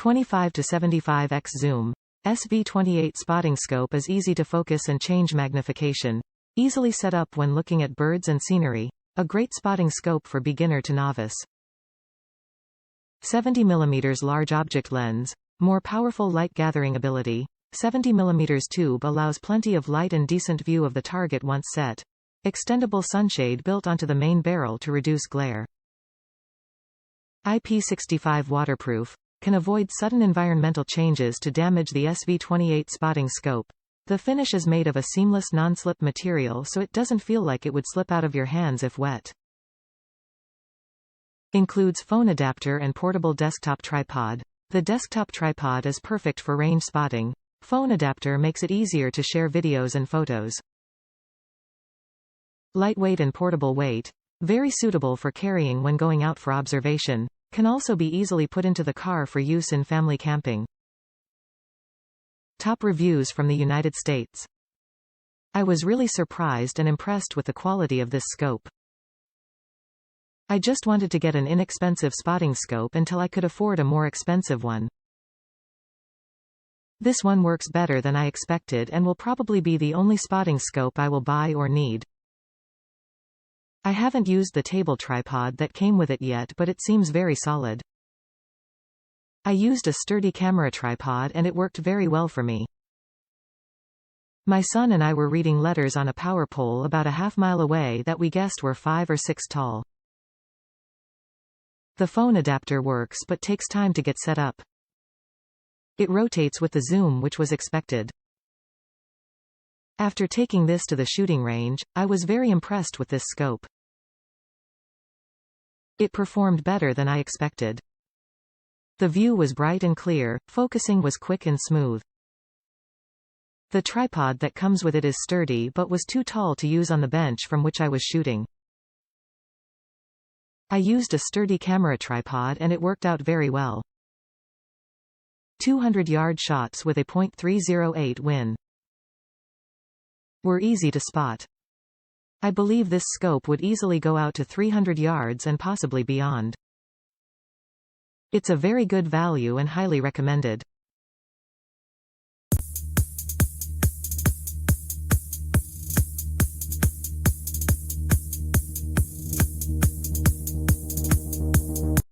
25 to 75x zoom. SV28 spotting scope is easy to focus and change magnification. Easily set up when looking at birds and scenery. A great spotting scope for beginner to novice. 70 mm large object lens. More powerful light gathering ability. 70 mm tube allows plenty of light and decent view of the target once set. Extendable sunshade built onto the main barrel to reduce glare. IP65 waterproof. Can avoid sudden environmental changes to damage the SV28 spotting scope. The finish is made of a seamless non-slip material so it doesn't feel like it would slip out of your hands if wet. Includes phone adapter and portable desktop tripod. The desktop tripod is perfect for range spotting. Phone adapter makes it easier to share videos and photos. Lightweight and portable weight. Very suitable for carrying when going out for observation. Can also be easily put into the car for use in family camping. Top reviews from the United States. I was really surprised and impressed with the quality of this scope. I just wanted to get an inexpensive spotting scope until I could afford a more expensive one. This one works better than I expected and will probably be the only spotting scope I will buy or need. I haven't used the table tripod that came with it yet, but it seems very solid. I used a sturdy camera tripod and it worked very well for me. My son and I were reading letters on a power pole about a half-mile away that we guessed were 5 or 6 tall. The phone adapter works but takes time to get set up. It rotates with the zoom, which was expected. After taking this to the shooting range, I was very impressed with this scope. It performed better than I expected. The view was bright and clear, focusing was quick and smooth. The tripod that comes with it is sturdy but was too tall to use on the bench from which I was shooting. I used a sturdy camera tripod and it worked out very well. 200-yard shots with a .308 win were easy to spot. I believe this scope would easily go out to 300 yards and possibly beyond. It's a very good value and highly recommended.